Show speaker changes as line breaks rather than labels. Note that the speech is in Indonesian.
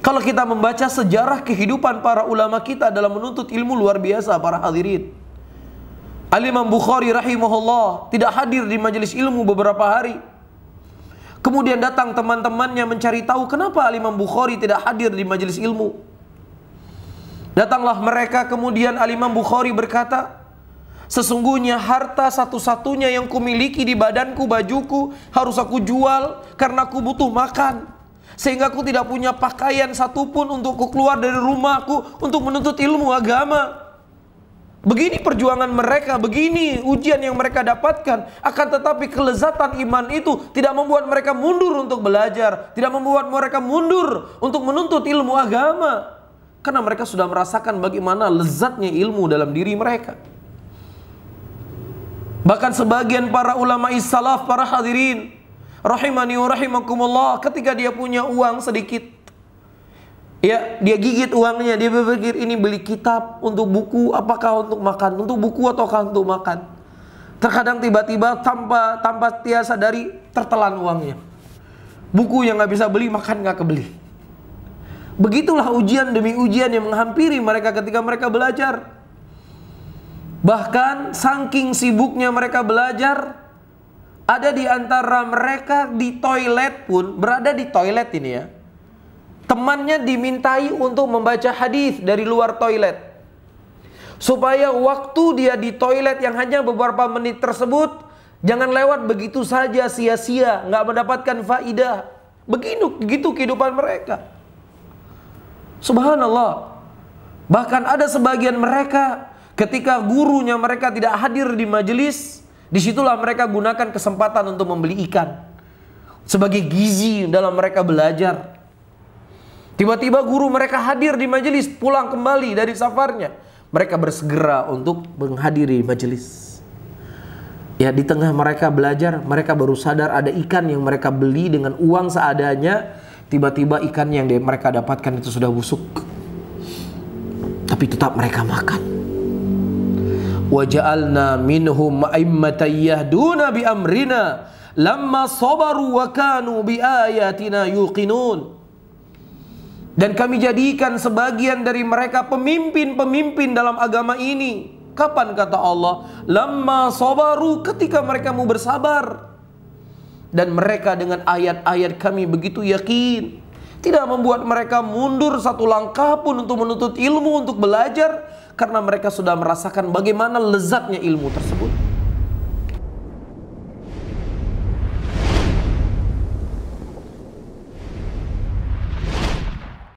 Kalau kita membaca sejarah kehidupan para ulama kita dalam menuntut ilmu, luar biasa para hadirin. Al-Imam Bukhari rahimahullah tidak hadir di majelis ilmu beberapa hari. Kemudian datang teman-temannya mencari tahu kenapa Al-Imam Bukhari tidak hadir di majelis ilmu. Datanglah mereka, kemudian Al-Imam Bukhari berkata, sesungguhnya harta satu-satunya yang kumiliki di badanku, bajuku, harus aku jual karena aku butuh makan. Sehingga aku tidak punya pakaian satupun untuk aku keluar dari rumahku untuk menuntut ilmu agama. Begini perjuangan mereka, begini ujian yang mereka dapatkan. Akan tetapi kelezatan iman itu tidak membuat mereka mundur untuk belajar, tidak membuat mereka mundur untuk menuntut ilmu agama. Karena mereka sudah merasakan bagaimana lezatnya ilmu dalam diri mereka. Bahkan sebagian para ulama salaf, para hadirin rahimani wa rahimakumullah, ketika dia punya uang sedikit, ya, dia gigit uangnya, dia berpikir ini beli kitab untuk buku, apakah untuk makan, untuk buku ataukah untuk makan. Terkadang tiba-tiba tanpa dia sadari tertelan uangnya. Buku yang nggak bisa beli, makan nggak kebeli. Begitulah ujian demi ujian yang menghampiri mereka ketika mereka belajar. Bahkan saking sibuknya mereka belajar, ada di antara mereka di toilet pun, berada di toilet ini ya, temannya dimintai untuk membaca hadis dari luar toilet, supaya waktu dia di toilet yang hanya beberapa menit tersebut jangan lewat begitu saja sia-sia, nggak mendapatkan faidah. Begitu kehidupan mereka. Subhanallah. Bahkan ada sebagian mereka ketika gurunya mereka tidak hadir di majelis, disitulah mereka gunakan kesempatan untuk membeli ikan sebagai gizi dalam mereka belajar. Tiba-tiba guru mereka hadir di majelis, pulang kembali dari safarnya, mereka bersegera untuk menghadiri majelis. Ya, di tengah mereka belajar, mereka baru sadar ada ikan yang mereka beli dengan uang seadanya. Tiba-tiba ikan yang mereka dapatkan itu sudah busuk, tapi tetap mereka makan. Waja'alna minhum a'immatan yahduna bi amrina lamma sabaru wa kanu bi ayatina yuqinun. Dan kami jadikan sebagian dari mereka pemimpin-pemimpin dalam agama ini. Kapan kata Allah? Lamma sabaru, ketika mereka mau bersabar. Dan mereka dengan ayat-ayat kami begitu yakin, tidak membuat mereka mundur satu langkah pun untuk menuntut ilmu, untuk belajar, karena mereka sudah merasakan bagaimana lezatnya ilmu tersebut.